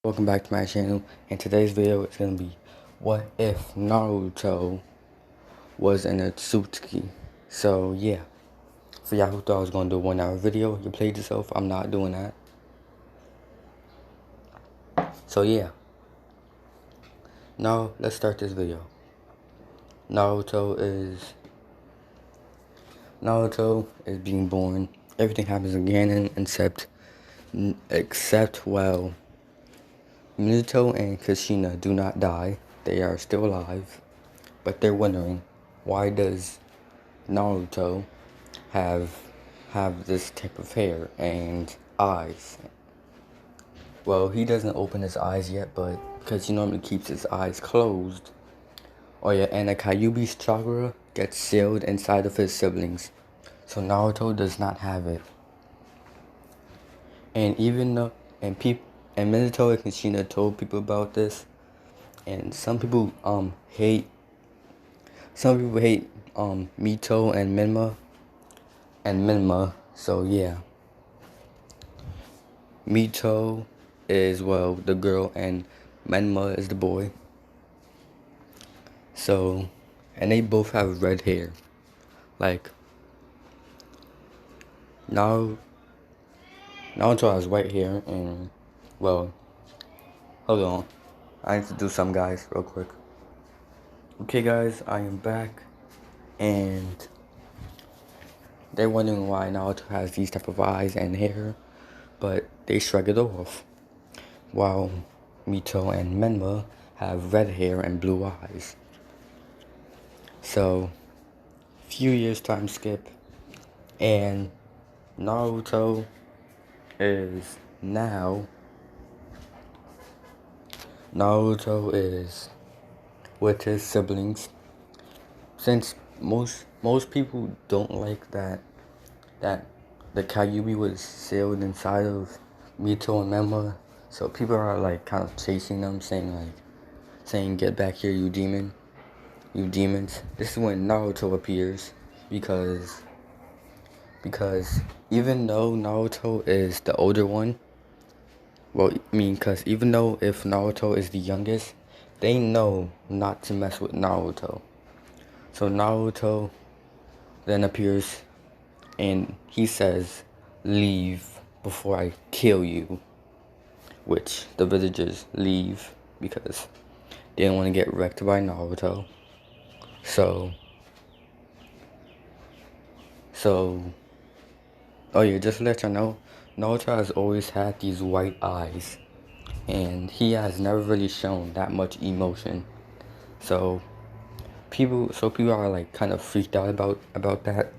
welcome back to my channel. And today's video is going to be, what if Naruto was an otsutsuki? So yeah, for y'all who thought I was going to do a 1 hour video, you played yourself. I'm not doing that. So yeah, now let's start this video. Naruto is being born. Everything happens again except well, Naruto and Kushina do not die. They are still alive, but they're wondering, why does Naruto have this type of hair and eyes? Well, he doesn't open his eyes yet, but because he normally keeps his eyes closed. Oh yeah, and the Kyuubi's chakra gets sealed inside of his siblings, so Naruto does not have it. And even though Minato and Kushina told people about this, and some people hate Mito and Minma. So yeah, Mito is, well, the girl and Minma is the boy. So, and they both have red hair. Like Naruto has white hair, and well, hold on, I need to do something, guys, real quick. Okay guys, I am back, and they're wondering why Naruto has these type of eyes and hair, but they shrug it off. While Mito and Menma have red hair and blue eyes. So, few years time skip, and Naruto is with his siblings. Since most people don't like that the Kyuubi was sealed inside of Mito and Menma, so people are like kind of chasing them, saying get back here, you demon, you demons. This is when Naruto appears, because even though Naruto is the older one, well, I mean, because even though if Naruto is the youngest, they know not to mess with Naruto. So Naruto then appears, and he says, leave before I kill you. Which the villagers leave because they don't want to get wrecked by Naruto. So, oh yeah, just to let y'all know, Naruto has always had these white eyes, and he has never really shown that much emotion. So people are like kind of freaked out about that,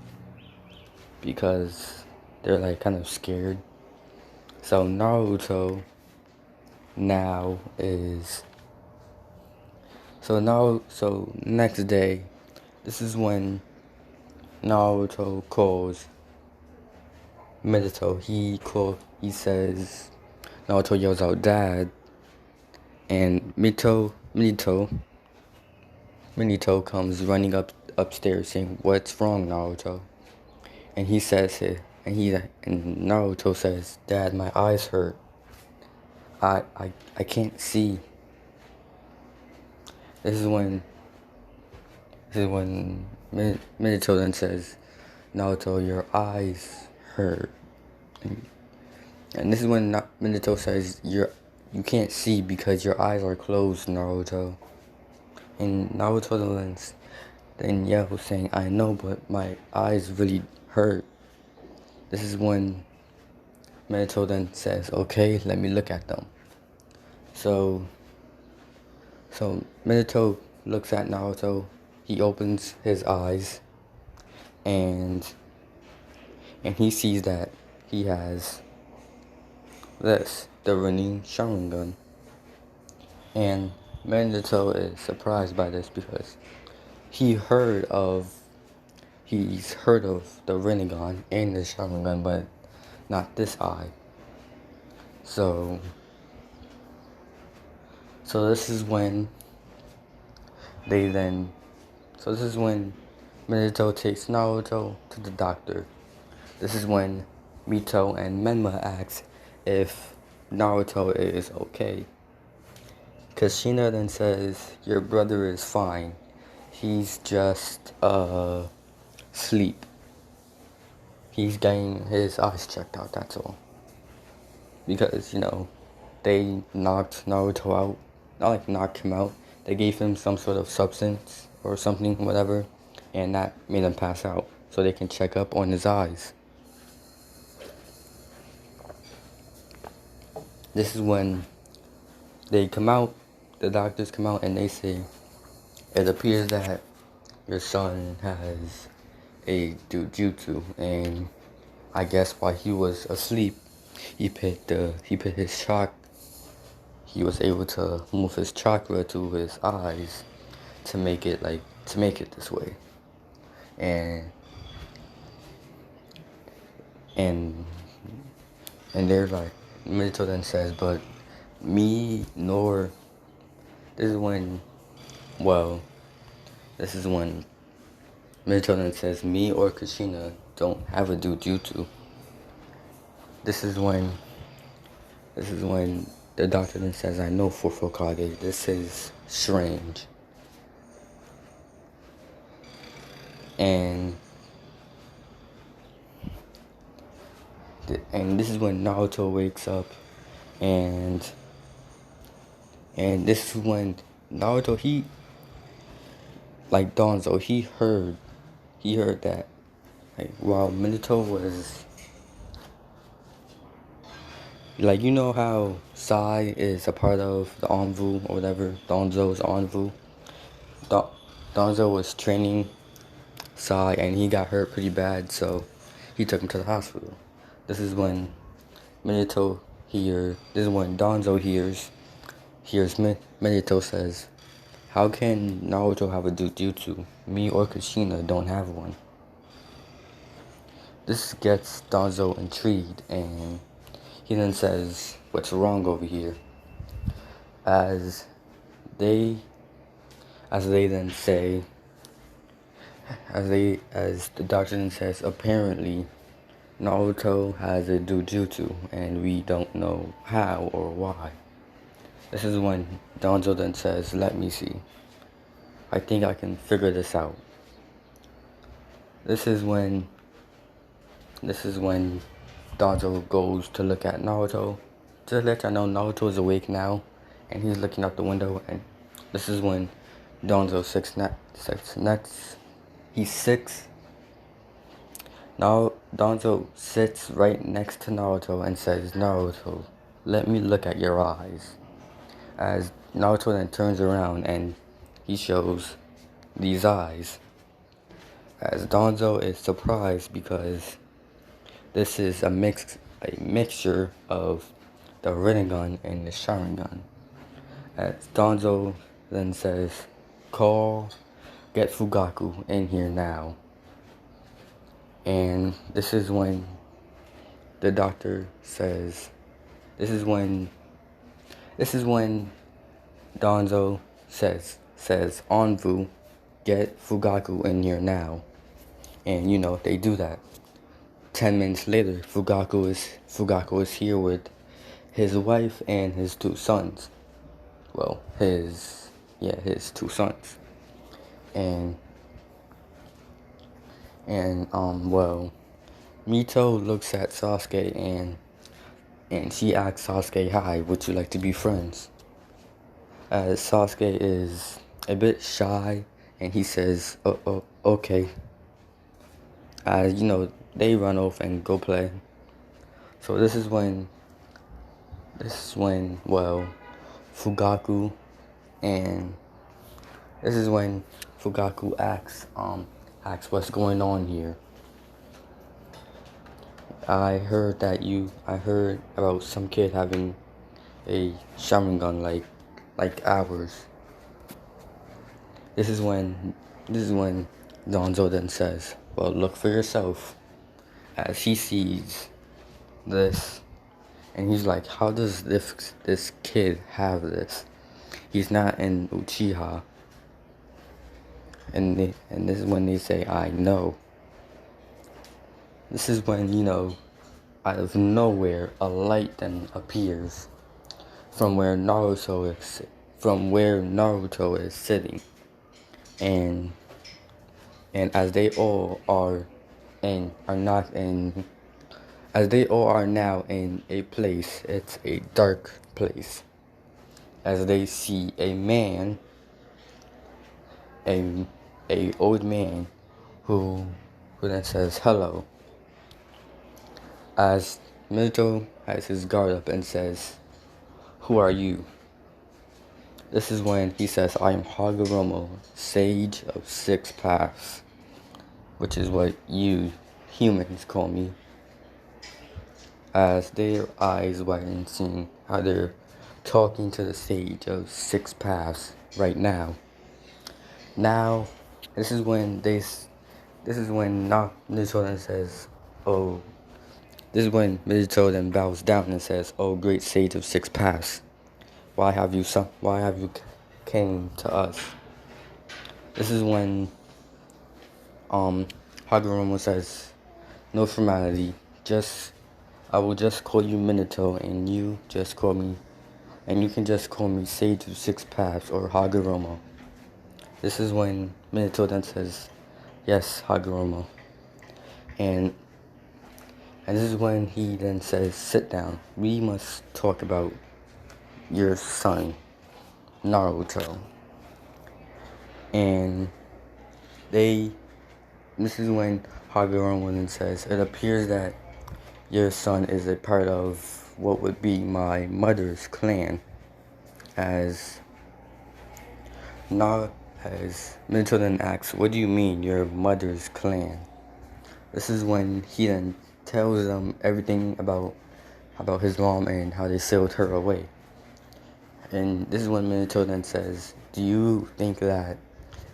because they're like kind of scared. So Naruto now is, so next day, this is when Naruto calls Minato. He says, Naruto yells out, "Dad!" And Minito comes running upstairs saying, "What's wrong, Naruto?" And he says it, and Naruto says, "Dad, my eyes hurt. I can't see." This is when Minato then says, "Naruto, your eyes hurt." And this is when Minato says, you can't see because your eyes are closed, Naruto. And Naruto then yells saying, "I know, but my eyes really hurt." This is when Minato then says, "Okay, let me look at them." So Minato looks at Naruto. He opens his eyes, and he sees that he has the running Sharingan. And Minato is surprised by this because he's heard of the Rinnegan and the Sharingan, but not this eye. So this is when Minato takes Naruto to the doctor. This is when Mito and Menma ask if Naruto is okay. Kushina then says, your brother is fine. He's just, sleep. He's getting his eyes checked out, that's all. Because, they knocked Naruto out. Not like knocked him out. They gave him some sort of substance or something, whatever. And that made him pass out. So they can check up on his eyes. This is when they come out, the doctors come out and they say, it appears that your son has a Dojutsu, and I guess while he was asleep, he put his chakra. He was able to move his chakra to his eyes to make it this way, and and they're like, Minato then says, but me nor this is when Minato then says, me or Kushina don't have a Dojutsu. This is when the doctor then says, I know for Fukage, this is strange. And this is when Naruto wakes up, and this is when Naruto, he, like Danzo, he heard that, like, while Minato was, like, you know how Sai is a part of the Anvu or whatever, Danzo's Anvu. Danzo was training Sai and he got hurt pretty bad, so he took him to the hospital. This is when Danzo hears Minato says, how can Naruto have a Dojutsu? Me or Kushina don't have one. This gets Danzo intrigued, and he then says, what's wrong over here? As the doctor then says, apparently Naruto has a Dojutsu and we don't know how or why. This is when Danzo then says, let me see. I think I can figure this out. This is when Danzo goes to look at Naruto. Just to let y'all know, Naruto is awake now, and he's looking out the window, and this is when Danzo Now Danzo sits right next to Naruto and says, Naruto, let me look at your eyes. As Naruto then turns around and he shows these eyes. As Danzo is surprised because this is a mixture of the Rinnegan and the Sharingan. As Danzo then says, get Fugaku in here now. And this is when the doctor says, this is when Danzo says, Anvu, get Fugaku in here now. And they do that. 10 minutes later, Fugaku is here with his wife and his two sons. Well, his two sons. And Mito looks at Sasuke and she asks Sasuke, hi, would you like to be friends? As Sasuke is a bit shy and he says, okay. As they run off and go play. So this is when Fugaku asks what's going on here. I heard about some kid having a Sharingan like ours. This is when Danzo then says, well, look for yourself. As he sees this, and he's like, how does this kid have this? He's not in Uchiha. And this is when they say, I know. This is when, out of nowhere, a light then appears from where Naruto from where Naruto is sitting, and as they all are and are not in as they all are now in a place, it's a dark place, as they see a man, a old man who then says hello, as Minato has his guard up and says, "Who are you?" This is when he says, "I am Hagoromo, Sage of Six Paths," which is what you humans call me, as their eyes widen, seeing how they're talking to the Sage of Six Paths right now. Now, this is when Minato then says, "Oh," this is when Minato then bows down and says, "Oh, great Sage of Six Paths, why have you came to us?" This is when Hagoromo says, "No formality, I will just call you Minato, and you can just call me Sage of Six Paths or Hagoromo." This is when Minato then says, "Yes, Hagoromo." And this is when he then says, "Sit down. We must talk about your son, Naruto." And this is when Hagoromo then says, "It appears that your son is a part of what would be my mother's clan," as Minato then asks, "What do you mean, your mother's clan?" This is when he then tells them everything about his mom and how they sealed her away. And this is when Minato then says, "Do you think that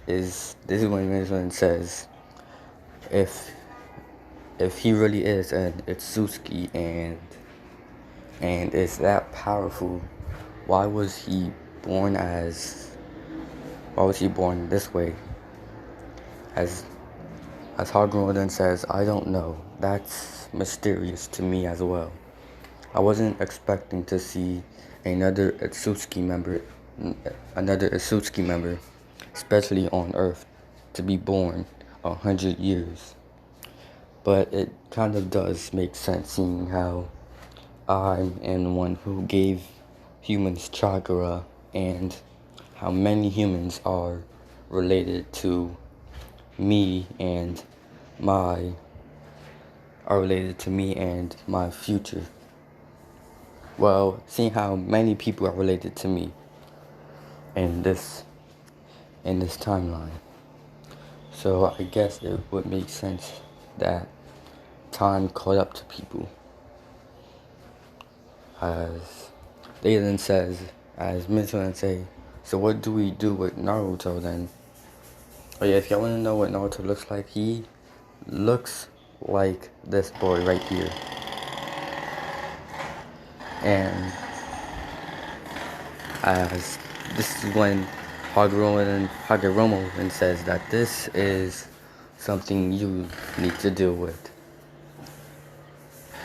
this is when Minato then says, if he really is an otsutsuki and is that powerful, why was he born this way?" As Hagoromo then says, "I don't know. That's mysterious to me as well. I wasn't expecting to see another otsutsuki member, especially on Earth, to be born 100 years. But it kind of does make sense, seeing how I am the one who gave humans chakra, and how many humans are related to me and my future. Well, seeing how many people are related to me in this timeline. So I guess it would make sense that time caught up to people." As Minato then say, "So what do we do with Naruto then?" Oh yeah, if y'all want to know what Naruto looks like, he looks like this boy right here. And as this is when Hagoromo then says that this is something you need to deal with.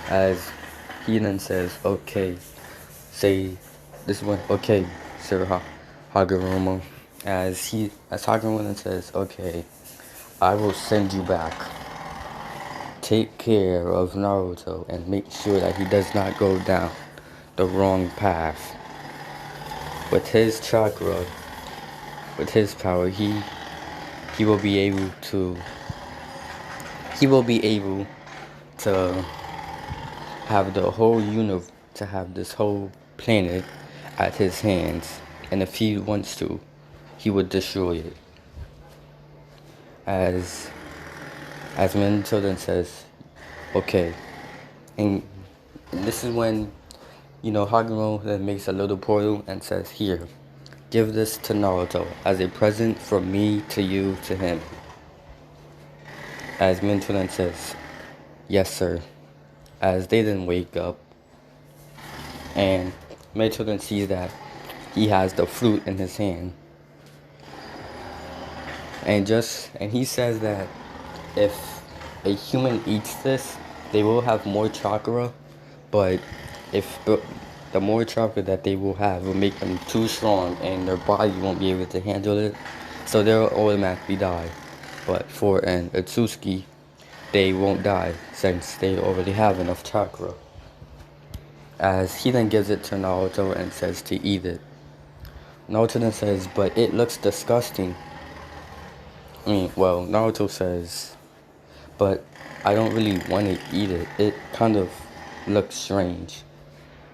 As he then says, "Okay, okay, Sir Hagoromo." As Hagoromo then says, "Okay, I will send you back. Take care of Naruto and make sure that he does not go down the wrong path. With his chakra, with his power, he will be able to have the whole universe, to have this whole planet at his hands, and if he wants to, he would destroy it." As Minato then says, "Okay," and this is when Hagoromo then makes a little portal and says, "Here, give this to Naruto as a present from me to you to him." As Minato then says, "Yes, sir." As they then wake up, and Minato then sees that he has the fruit in his hand, and he says that if a human eats this, they will have more chakra, but the more chakra that they will have will make them too strong and their body won't be able to handle it, so they'll automatically die. But for an otsutsuki, they won't die since they already have enough chakra. As he then gives it to Naruto and says to eat it. Naruto then says, but it looks disgusting. Naruto says, but I don't really want to eat it. It kind of looks strange.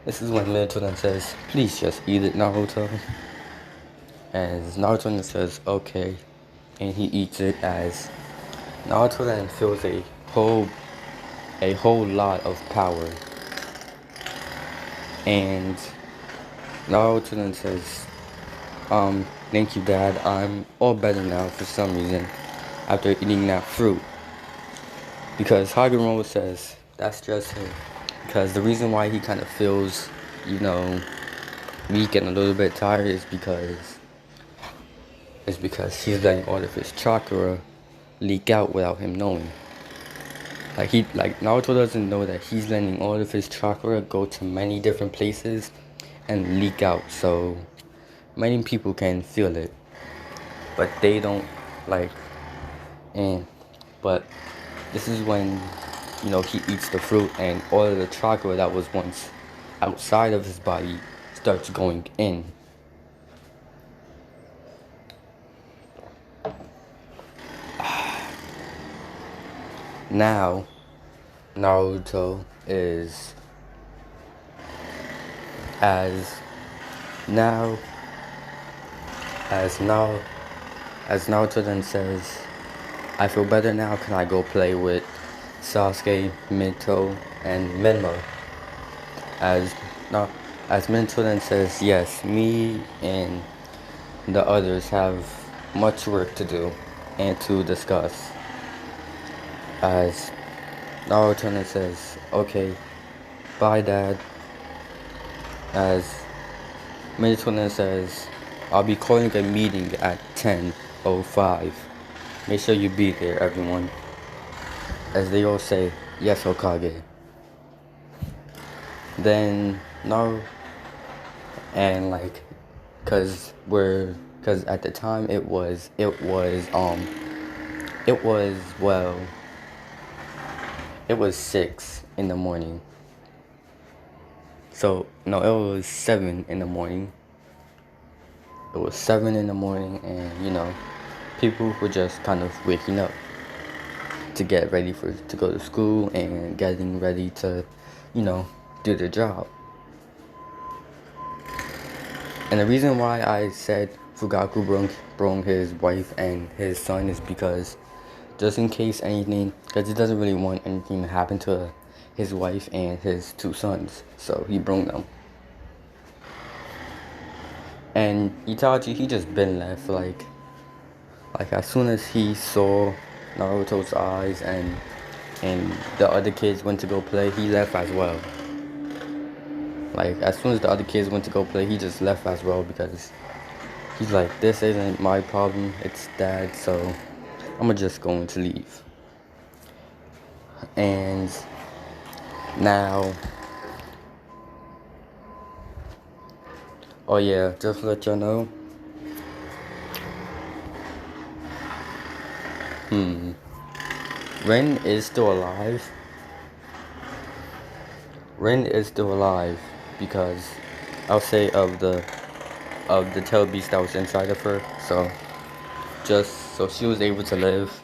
This is when Naruto then says, please just eat it, Naruto. As Naruto then says, okay. And he eats it as Naruto then feels a whole lot of power. And Naruto then says, thank you, Dad. I'm all better now for some reason after eating that fruit. Because Hagoromo says that's just him. Because the reason why he kind of feels, weak and a little bit tired is because he's letting all of his chakra leak out without him knowing. Like Naruto doesn't know that he's letting all of his chakra go to many different places and leak out. So many people can feel it, but they don't but this is when, he eats the fruit and all of the chakra that was once outside of his body starts going in. Now, Naruto is as Naruto then says, I feel better now, can I go play with Sasuke, Minato, and Menma? As Minato then says, yes, me and the others have much work to do and to discuss. As Naruto then says, okay, bye, Dad. As Minato then says, I'll be calling a meeting at 10:05. Make sure you be there, everyone. As they all say, yes, Hokage. Then cause at the time it was 6 in the morning. So no, it was 7 in the morning. It was 7 in the morning, and people were just kind of waking up to get ready to go to school and getting ready to, do their job. And the reason why I said Fugaku brung his wife and his son is because just in case anything, because he doesn't really want anything to happen to his wife and his 2 sons, so he brung them. And Itachi, he just been left, like as soon as he saw Naruto's eyes and the other kids went to go play, he left as well. Like, as soon as the other kids went to go play, he just left as well, because he's like, this isn't my problem, it's Dad, so I'm just going to leave. And now, oh yeah, just to let y'all know, Ren is still alive. Because I'll say of the tail beast that was inside of her. So she was able to live.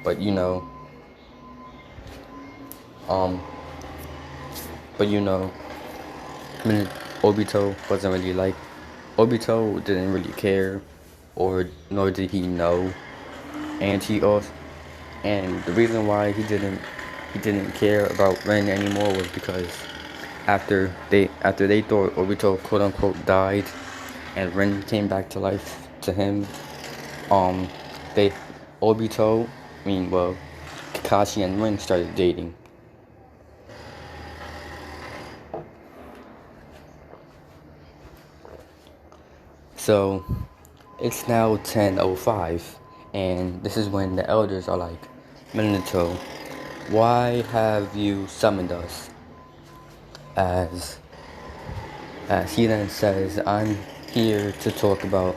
But Obito wasn't really Obito didn't really care, or nor did he know. And the reason why he didn't care about Ren anymore was because after they thought Obito quote unquote died and Ren came back to life to him, Kakashi and Ren started dating. So it's now 10:05, and this is when the elders are like, Minato, why have you summoned us? As As he then says, I'm here to talk about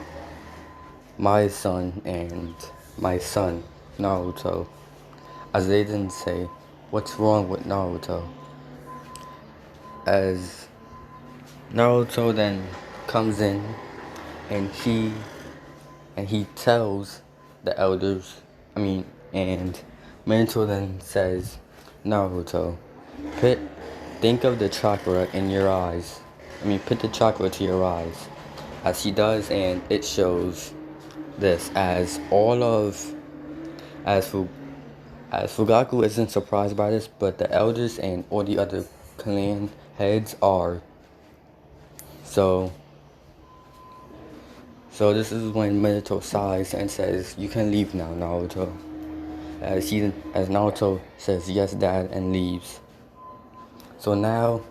my son and my son, Naruto. As they then say, what's wrong with Naruto? As Naruto then comes in and he tells the elders, and Minato then says, Naruto, put think of the chakra in your eyes. Put the chakra to your eyes. As he does, and it shows this as all of as Fugaku isn't surprised by this, but the elders and all the other clan heads are. So this is when Minato sighs and says, "You can leave now, Naruto." As Naruto says, "Yes, Dad," and leaves. So now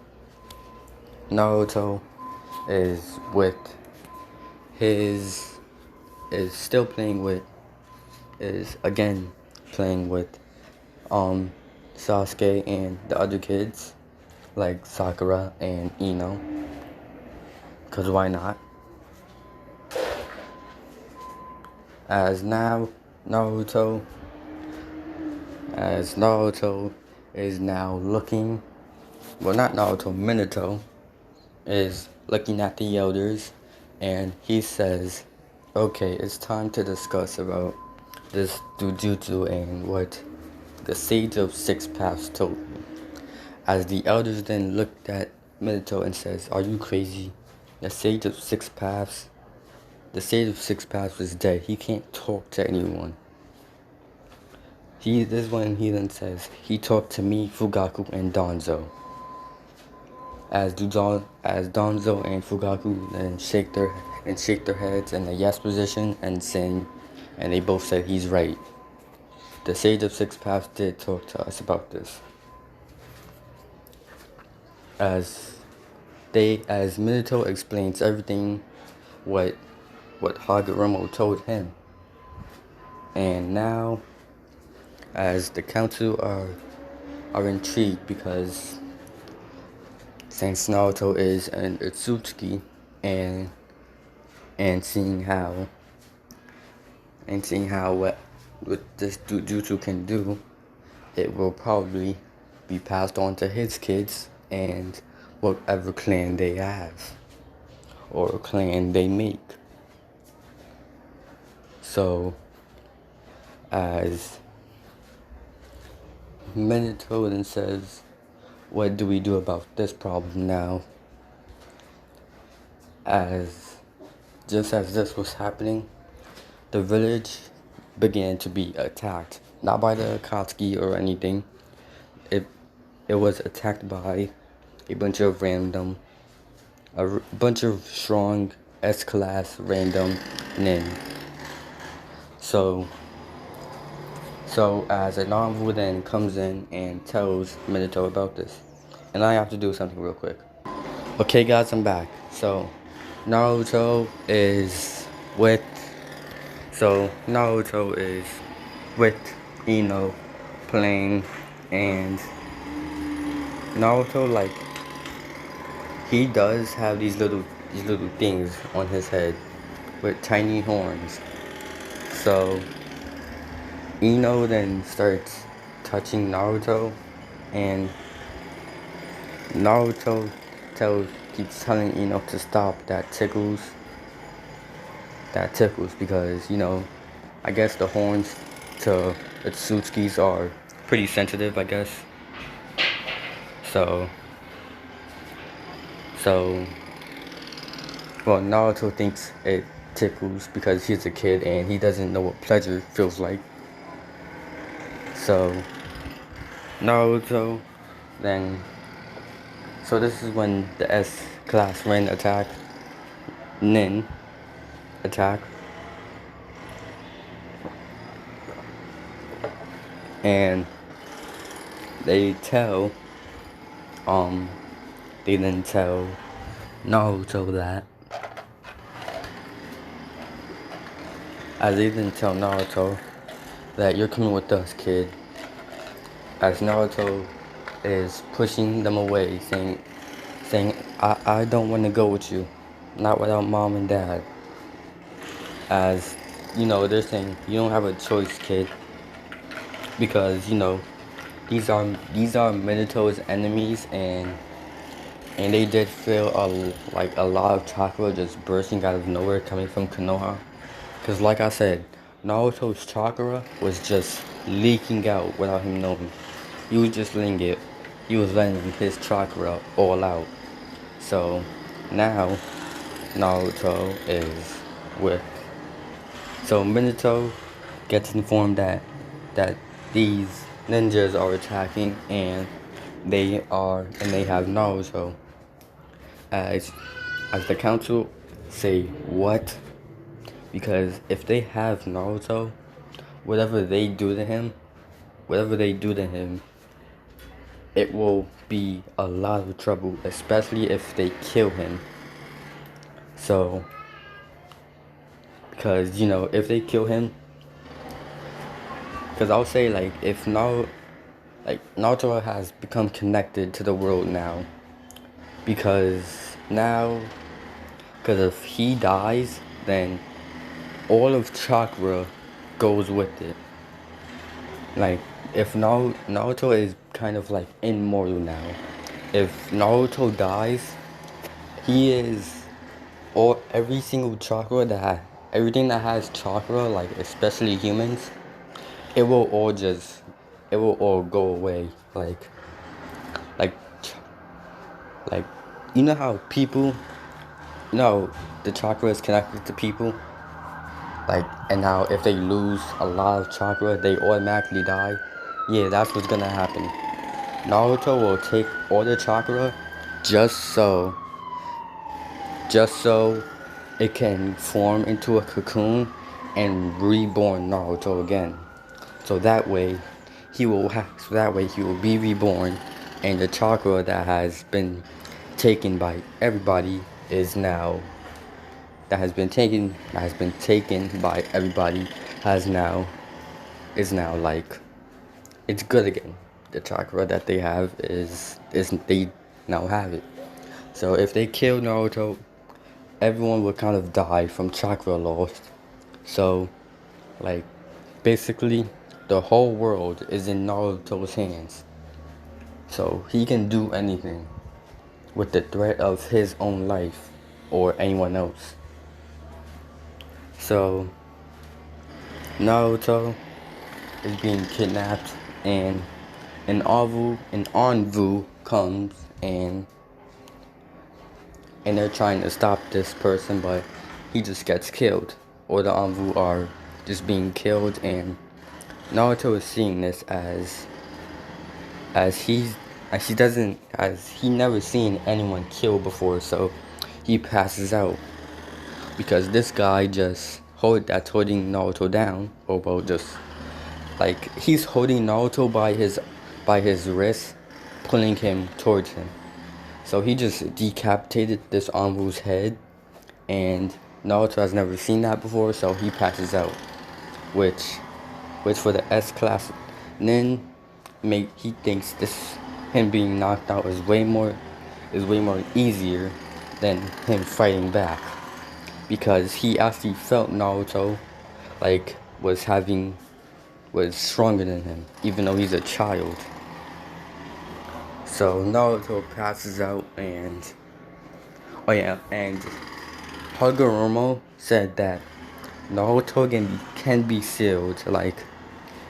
Naruto is with his is still playing with is again playing with Sasuke and the other kids like Sakura and Ino, cause why not? As now Naruto is now looking, well, not Naruto, Minato is looking at the elders, and he says, okay, it's time to discuss about this Dojutsu and what the Sage of Six Paths told me. As the elders then looked at Minato and says, are you crazy? The Sage of Six Paths is dead. He can't talk to anyone. This is when he then says, he talked to me, Fugaku, and Danzo. As Danzo and Fugaku then shake their heads in the yes position and they both said he's right. The Sage of Six Paths did talk to us about this. As Minato explains everything what Hagoromo told him. And now as the council are intrigued because since Naruto is an otsutsuki and seeing how what this Dojutsu can do, it will probably be passed on to his kids and whatever clan they have or clan they make. So as Minato then says, what do we do about this problem now? Just as this was happening, the village began to be attacked. Not by the Akatsuki or anything. It was attacked by a bunch of strong S-class random nin. So as Ananvu then comes in and tells Minato about this. And I have to do something real quick. Okay guys, I'm back. So Naruto is with Ino playing, and Naruto, like, he does have these little things on his head with tiny horns. So Ino then starts touching Naruto, and Naruto keeps telling Ino to stop. That tickles because, I guess the horns to Otsutskis are pretty sensitive, I guess. Well, Naruto thinks it tickles because he's a kid and he doesn't know what pleasure feels like. So this is when the S-class Nin attack, and they then tell Naruto that. They then tell Naruto that you're coming with us, kid. As Naruto is pushing them away, saying I don't want to go with you. Not without mom and dad. As, they're saying, you don't have a choice, kid. Because, these are Minato's enemies, and they did feel a lot of chakra just bursting out of nowhere coming from Konoha. Because like I said, Naruto's chakra was just leaking out without him knowing. He was just letting it. He was letting his chakra all out. So now Naruto is with. So Minato gets informed that these ninjas are attacking, and they have Naruto. As the council say what? Because if they have Naruto, whatever they do to him, it will be a lot of trouble, especially if they kill him. So, because, if they kill him, because I'll say, if Naruto has become connected to the world now, because if he dies, then all of chakra goes with it. If Naruto is kind of immortal now. If Naruto dies, he is every single chakra everything that has chakra, especially humans, it will all go away. Like, you know how people, the chakra is connected to people? And how if they lose a lot of chakra, they automatically die? Yeah, that's what's gonna happen. Naruto will take all the chakra just so it can form into a cocoon and reborn Naruto again. So that way he will be reborn, and the chakra that has been taken by everybody is now it's good again. The chakra that they have is they now have it. So if they kill Naruto, everyone will kind of die from chakra loss. So, basically, the whole world is in Naruto's hands. So he can do anything with the threat of his own life or anyone else. So Naruto is being kidnapped, and an Anvu comes, and they're trying to stop this person, but he just gets killed, or the Anvu are just being killed, and Naruto is seeing this as he never seen anyone killed before, so he passes out because this guy that's holding Naruto down, or well, just he's holding Naruto by his wrist, pulling him towards him. So he just decapitated this Anvu's head, and Naruto has never seen that before, so he passes out, which for the S-class nin, he thinks him being knocked out is way more easier than him fighting back, because he actually felt Naruto was stronger than him, even though he's a child. So Naruto passes out, and Hagoromo said that Naruto can be sealed,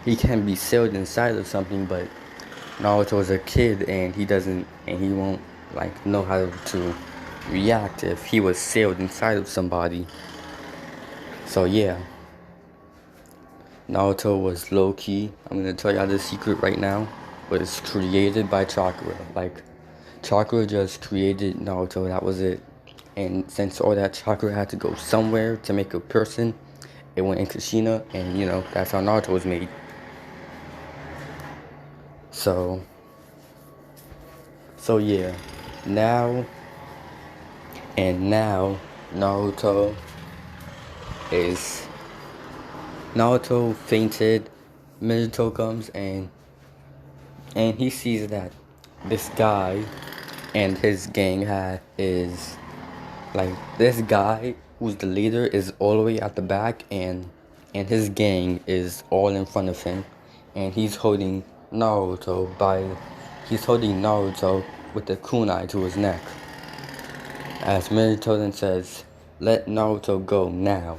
he can be sealed inside of something, but Naruto is a kid, and he won't know how to react if he was sealed inside of somebody. So yeah, Naruto was low-key, I'm gonna tell y'all the secret right now, was created by chakra. Chakra just created Naruto, that was it. And since all that chakra had to go somewhere to make a person, it went in Kushina, and that's how Naruto was made. So yeah, now Naruto fainted. Minato comes, and he sees that this guy and his gang is like this guy who's the leader is all the way at the back, and his gang is all in front of him, and he's holding Naruto with the kunai to his neck. As Naruto then says, "Let Naruto go now."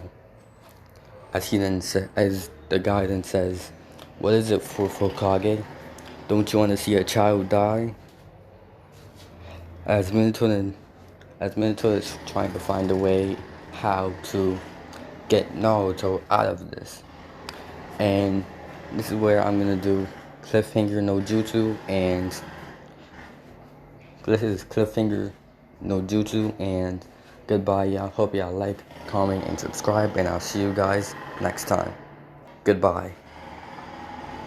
As the guy then says, "What is it for Hokage? Don't you want to see a child die?" As Minato is trying to find a way how to get Naruto out of this. And this is where I'm gonna do cliffhanger no jutsu, and this is cliffhanger no jutsu, and goodbye, y'all. Hope y'all like, comment, and subscribe, and I'll see you guys next time. Goodbye.